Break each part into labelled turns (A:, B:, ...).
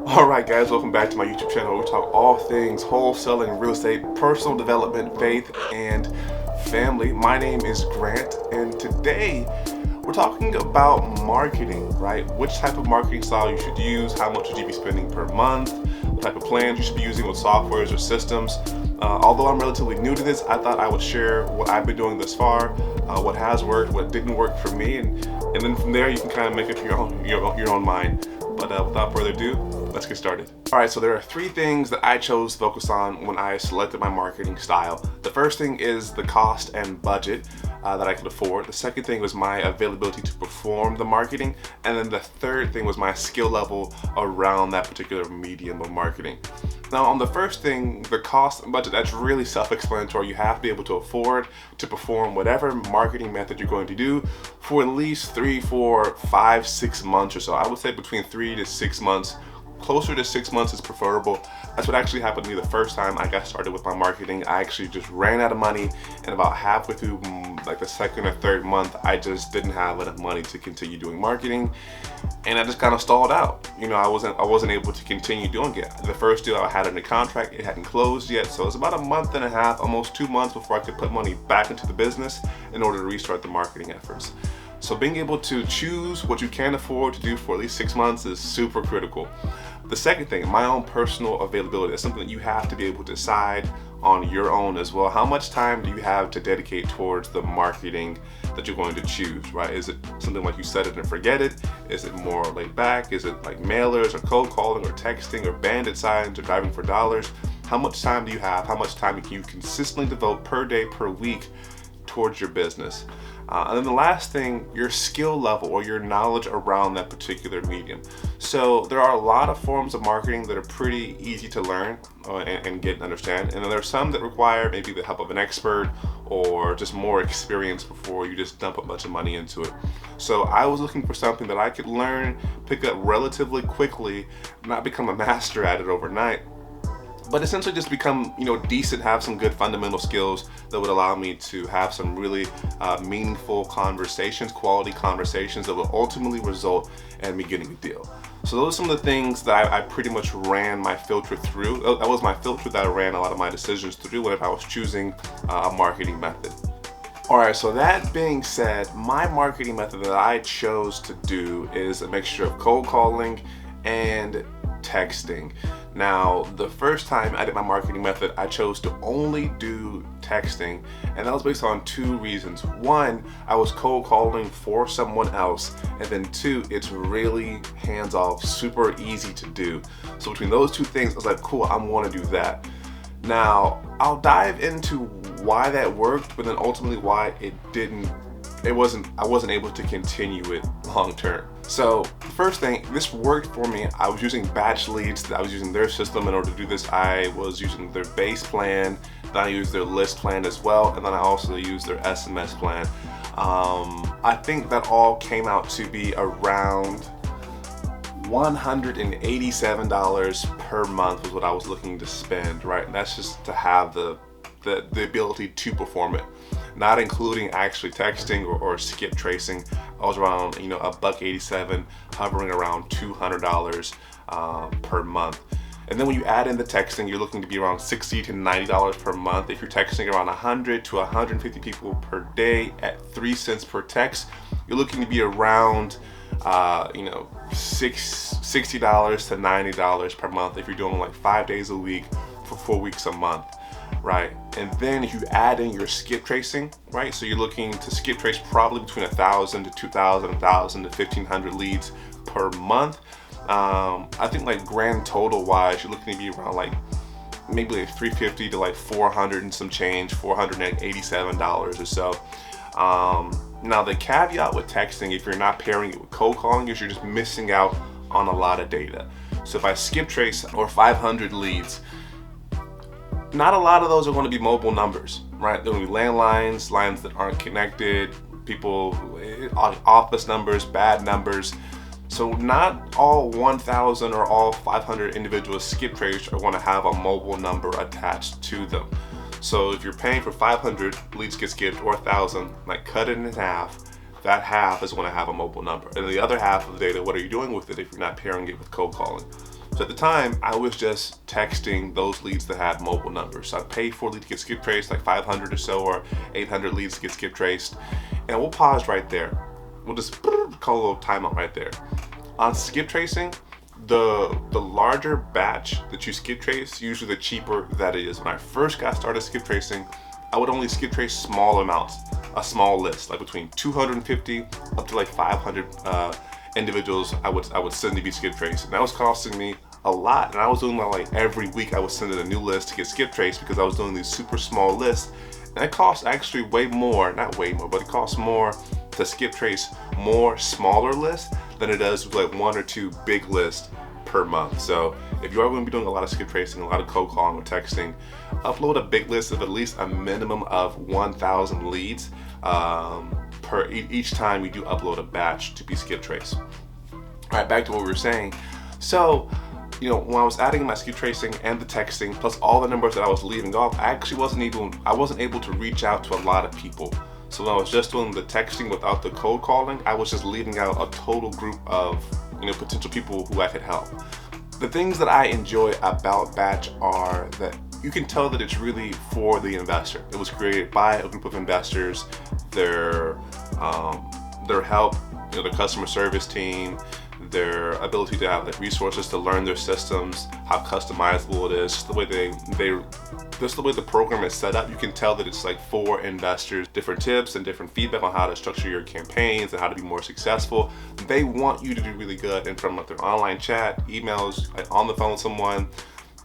A: Alright guys, welcome back to my YouTube channel where we talk all things wholesaling, real estate, personal development, faith, and family. My name is Grant, and today we're talking about marketing, right? Which type of marketing style you should use, how much should you be spending per month, what type of plans you should be using with softwares or systems. Although I'm relatively new to this, I thought I would share what I've been doing thus far, what has worked, what didn't work for me, and then from there you can kind of make up your own mind. But without further ado, let's get started. All right, so there are three things that I chose to focus on when I selected my marketing style. The first thing is the cost and budget that I could afford. The second thing was my availability to perform the marketing. And then the third thing was my skill level around that particular medium of marketing. Now, on the first thing, the cost and budget, that's really self-explanatory. You have to be able to afford to perform whatever marketing method you're going to do for at least 3, 4, 5, 6 months or so. I would say between 3 to 6 months. Closer to 6 months is preferable. That's what actually happened to me the first time I got started with my marketing. I actually just ran out of money, and about halfway through like the second or third month, I just didn't have enough money to continue doing marketing, and I just kind of stalled out. You know, I wasn't able to continue doing it. The first deal I had in the contract, it hadn't closed yet, so it was about a month and a half, almost 2 months before I could put money back into the business in order to restart the marketing efforts. So being able to choose what you can afford to do for at least 6 months is super critical. The second thing, my own personal availability. That's something that you have to be able to decide on your own as well. How much time do you have to dedicate towards the marketing that you're going to choose, right? Is it something like you set it and forget it? Is it more laid back? Is it like mailers or cold calling or texting or bandit signs or driving for dollars? How much time do you have? How much time can you consistently devote per day, per week towards your business? And then the last thing, your skill level or your knowledge around that particular medium. So there are a lot of forms of marketing that are pretty easy to learn and get and understand. And then there are some that require maybe the help of an expert or just more experience before you just dump a bunch of money into it. So I was looking for something that I could learn, pick up relatively quickly, not become a master at it overnight, but essentially just become, decent, have some good fundamental skills that would allow me to have some really meaningful conversations, quality conversations that will ultimately result in me getting a deal. So those are some of the things that I pretty much ran my filter through. That was my filter that I ran a lot of my decisions through whenever I was choosing a marketing method. All right, so that being said, my marketing method that I chose to do is a mixture of cold calling and texting. Now, the first time I did my marketing method, I chose to only do texting, and that was based on two reasons. One, I was cold calling for someone else, and then two, it's really hands-off, super easy to do. So between those two things, I was like, cool, I want to do that. Now, I'll dive into why that worked, but then ultimately why it didn't. I wasn't able to continue it long term. So the first thing, this worked for me. I was using batch leads. I was using their system in order to do this. I was using their base plan, then I used their list plan as well, and then I also used their SMS plan. I think that all came out to be around $187 per month was what I was looking to spend, right? And that's just to have the ability to perform it, not including actually texting or skip tracing. I was around, $187, hovering around $200 per month. And then when you add in the texting, you're looking to be around $60 to $90 per month. If you're texting around 100 to 150 people per day at 3 cents per text, you're looking to be around $60 to $90 per month if you're doing like 5 days a week for 4 weeks a month. Right, and then if you add in your skip tracing, right, so you're looking to skip trace probably between 1,000 to 2,000, 1,000 to 1,500 leads per month. I think like grand total wise, you're looking to be around like maybe like 350 to like 400 and some change, $487 or so. Now the caveat with texting, if you're not pairing it with cold calling, is you're just missing out on a lot of data. So if I skip trace or 500 leads, not a lot of those are going to be mobile numbers, right? There will be landlines, lines that aren't connected, people, office numbers, bad numbers. So not all 1,000 or all 500 individual skip trace are going to have a mobile number attached to them. So if you're paying for 500 leads get skipped or 1,000, like cut it in half, that half is going to have a mobile number. And the other half of the data, what are you doing with it if you're not pairing it with cold calling? So at the time, I was just texting those leads that had mobile numbers. So I paid for a lead to get skip traced, like 500 or so, or 800 leads to get skip traced. And we'll pause right there. We'll just call a little timeout right there. On skip tracing, the larger batch that you skip trace, usually the cheaper that it is. When I first got started skip tracing, I would only skip trace small amounts, a small list, like between 250 up to like 500 individuals I would send to be skip traced. And that was costing me a lot. And I was doing that like every week. I was sending a new list to get skip traced because I was doing these super small lists. And it costs actually way more, not way more, but it costs more to skip trace more smaller lists than it does with like 1 or 2 big lists per month. So if you are going to be doing a lot of skip tracing, a lot of cold calling or texting, upload a big list of at least a minimum of 1,000 leads per each time you do upload a batch to be skip traced. All right, back to what we were saying. So, when I was adding my skip tracing and the texting, plus all the numbers that I was leaving off, I wasn't able to reach out to a lot of people. So when I was just doing the texting without the cold calling, I was just leaving out a total group of potential people who I could help. The things that I enjoy about Batch are that you can tell that it's really for the investor. It was created by a group of investors. Their help, their customer service team, their ability to have the resources to learn their systems, how customizable it is, just the way just the way the program is set up. You can tell that it's like for investors, different tips and different feedback on how to structure your campaigns and how to be more successful. They want you to do really good, and from like their online chat, emails, like on the phone with someone,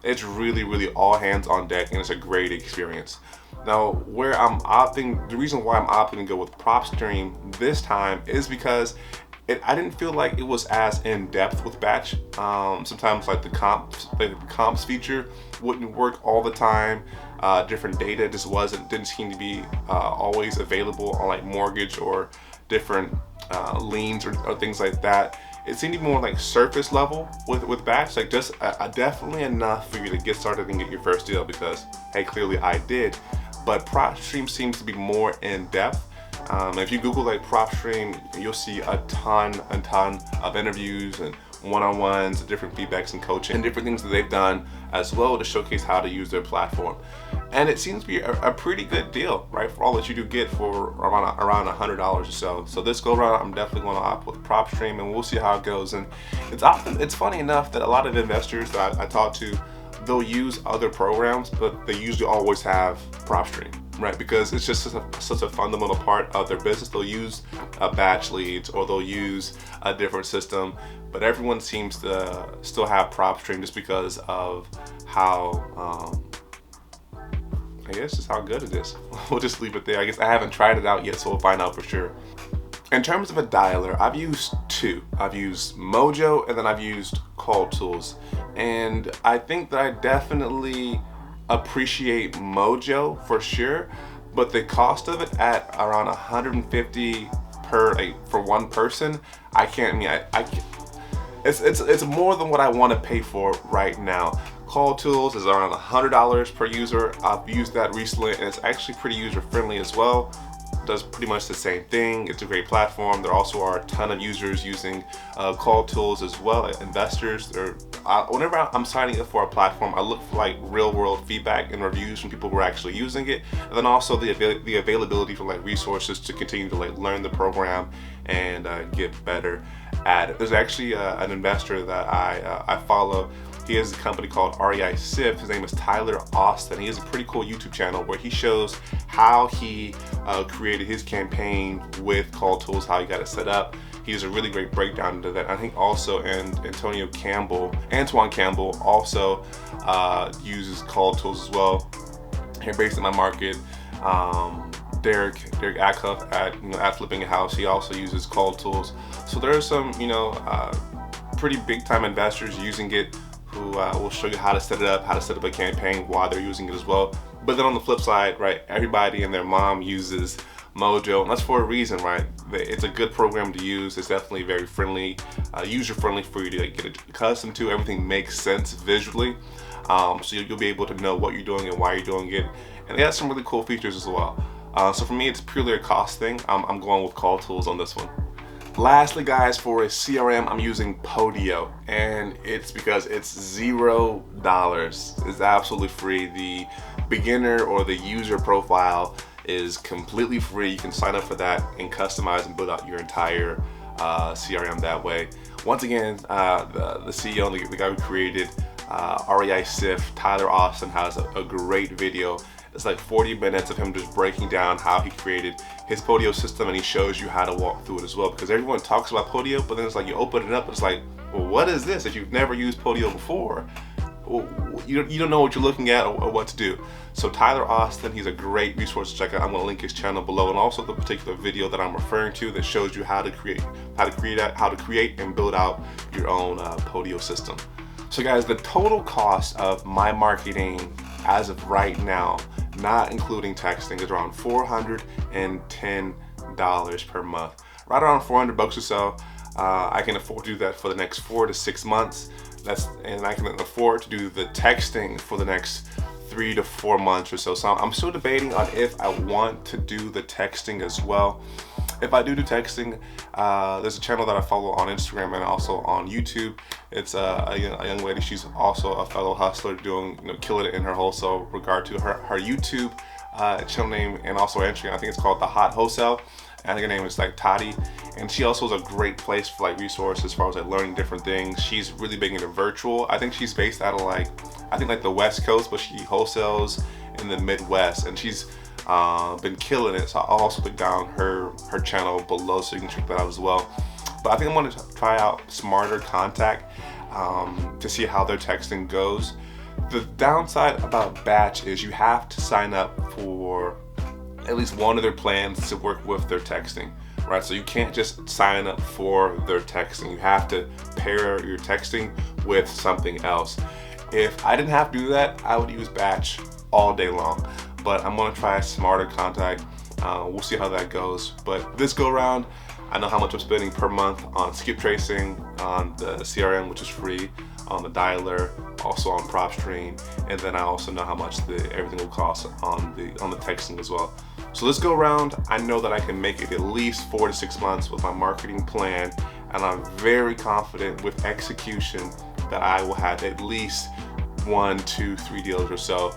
A: it's really, really all hands on deck, and it's a great experience. Now, the reason why I'm opting to go with PropStream this time is because I didn't feel like it was as in depth with Batch. Sometimes like the comps feature wouldn't work all the time. Different data just didn't seem to be always available on like mortgage or different liens or things like that. It seemed to be more like surface level with Batch, like just definitely enough for you to get started and get your first deal, because hey, clearly I did. But PropStream seems to be more in depth. If you Google like PropStream, you'll see a ton of interviews and one-on-ones, different feedbacks and coaching, and different things that they've done as well to showcase how to use their platform. And it seems to be a pretty good deal, right, for all that you do get for around $100 or so. So this go around, I'm definitely going to opt with PropStream, and we'll see how it goes. And it's funny enough that a lot of investors that I talk to, they'll use other programs, but they usually always have PropStream, right? Because it's just such a fundamental part of their business. They'll use batch leads, or they'll use a different system, but everyone seems to still have PropStream just because of how, I guess just how good it is. We'll just leave it there. I guess I haven't tried it out yet, so we'll find out for sure. In terms of a dialer, I've used 2. I've used Mojo, and then I've used Call Tools. And I think that I definitely appreciate Mojo for sure, but the cost of it at around $150 for one person, it's more than what I want to pay for right now. Call Tools is around $100 per user. I've used that recently, and it's actually pretty user friendly as well. Does pretty much the same thing. It's a great platform. There also are a ton of users using Call Tools as well, investors. Whenever I'm signing up for a platform, I look for like real world feedback and reviews from people who are actually using it, and then also the availability for like resources to continue to like learn the program and get better at it. There's actually an investor that I follow. He has a company called REI Sift. His name is Tyler Austin. He has a pretty cool YouTube channel where he shows how he created his campaign with Call Tools, how he got it set up. He has a really great breakdown into that. I think also Antoine Campbell also uses Call Tools as well. Here based in my market, Derek Acuff at Flipping a House, he also uses Call Tools. So there are some pretty big time investors using it who will show you how to set it up, how to set up a campaign while they're using it as well. But then on the flip side, right, everybody and their mom uses Mojo, and that's for a reason, right? It's a good program to use. It's definitely very friendly, user friendly for you to get accustomed to. Everything makes sense visually, so you'll be able to know what you're doing and why you're doing it. And it has some really cool features as well. So for me, it's purely a cost thing. I'm going with Call Tools on this one. Lastly, guys, for a CRM, I'm using Podio, and it's because it's $0. It's absolutely free. The beginner or the user profile is completely free. You can sign up for that and customize and build out your entire CRM that way. Once again, the CEO, the guy who created REI SIF, Tyler Austin, has a great video. It's like 40 minutes of him just breaking down how he created his Podio system, and he shows you how to walk through it as well, because everyone talks about Podio, but then it's like you open it up, it's like, well, what is this? If you've never used Podio before, you don't know what you're looking at or what to do. So Tyler Austin, he's a great resource to check out. I'm going to link his channel below, and also the particular video that I'm referring to that shows you how to create and build out your own Podio system. So guys, the total cost of my marketing as of right now, not including texting, is around $410 per month. Right around 400 bucks or so. I can afford to do that for the next 4 to 6 months. And I can afford to do the texting for the next 3 to 4 months or so. So I'm still debating on if I want to do the texting as well. If I do texting, there's a channel that I follow on Instagram and also on YouTube. It's a young lady. She's also a fellow hustler, doing, killing it in her wholesale regard to her YouTube channel name, and also Instagram. I think it's called The Hot Wholesale. I think her name is like Tati, and she also is a great place for like resources as far as like learning different things. She's really big into virtual. I think she's based out of like the West Coast, but she wholesales in the Midwest, and she's been killing it. So I'll also put down her channel below so you can check that out as well. But I think I'm going to try out Smarter Contact to see how their texting goes. The downside about Batch is you have to sign up for at least one of their plans to work with their texting, right? So you can't just sign up for their texting. You have to pair your texting with something else. If I didn't have to do that, I would use Batch all day long. But I'm gonna try Smarter Contact. We'll see how that goes. But this go around, I know how much I'm spending per month on skip tracing, on the CRM, which is free, on the dialer, also on PropStream, and then I also know how much everything will cost on the texting as well. So this go around, I know that I can make it at least 4 to 6 months with my marketing plan, and I'm very confident with execution that I will have at least 1, 2, 3 deals or so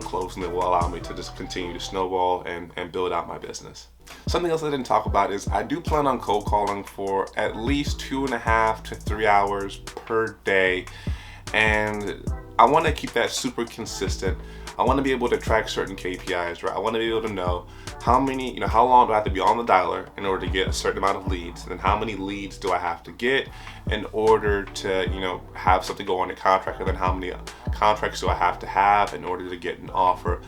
A: closing that will allow me to just continue to snowball and build out my business. Something else I didn't talk about is I do plan on cold calling for at least 2.5 to 3 hours per day, and I want to keep that super consistent. I want to be able to track certain KPIs, right? I want to be able to know how many, how long do I have to be on the dialer in order to get a certain amount of leads, and then how many leads do I have to get in order to, have something go on a contract, and then how many contracts do I have to have in order to get an offer.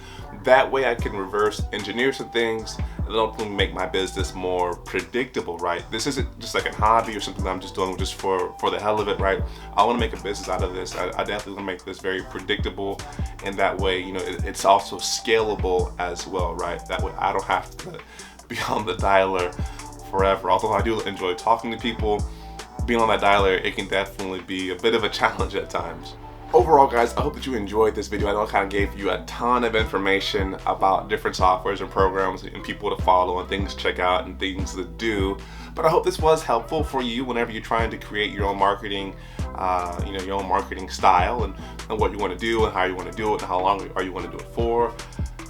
A: That way I can reverse engineer some things and ultimately make my business more predictable, right? This isn't just like a hobby or something that I'm just doing just for the hell of it, right? I want to make a business out of this. I definitely want to make this very predictable, and that way, it's also scalable as well, right? That way I don't have to be on the dialer forever. Although I do enjoy talking to people, being on that dialer, it can definitely be a bit of a challenge at times. Overall, guys, I hope that you enjoyed this video. I know I kind of gave you a ton of information about different softwares and programs and people to follow and things to check out and things to do. But I hope this was helpful for you whenever you're trying to create your own marketing, your own marketing style and what you want to do and how you want to do it and how long you want to do it for.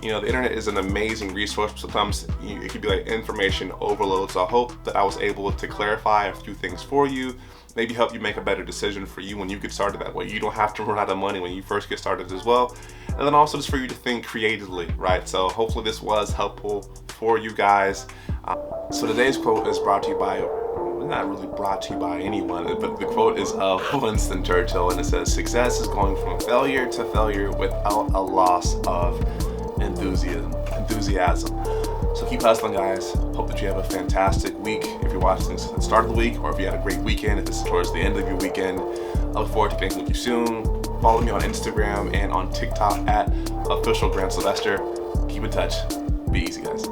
A: The internet is an amazing resource. Sometimes it can be like information overload. So I hope that I was able to clarify a few things for you, maybe help you make a better decision for you when you get started. That way you don't have to run out of money when you first get started as well. And then also just for you to think creatively, right? So hopefully this was helpful for you guys. So today's quote is brought to you by, not really brought to you by anyone, but the quote is of Winston Churchill, and it says, "Success is going from failure to failure without a loss of enthusiasm." So keep hustling, guys. Hope that you have a fantastic week if you're watching this at the start of the week, or if you had a great weekend, if this is towards the end of your weekend. I look forward to connecting with you soon. Follow me on Instagram and on TikTok at @officialGrantSylvester. Keep in touch. Be easy, guys.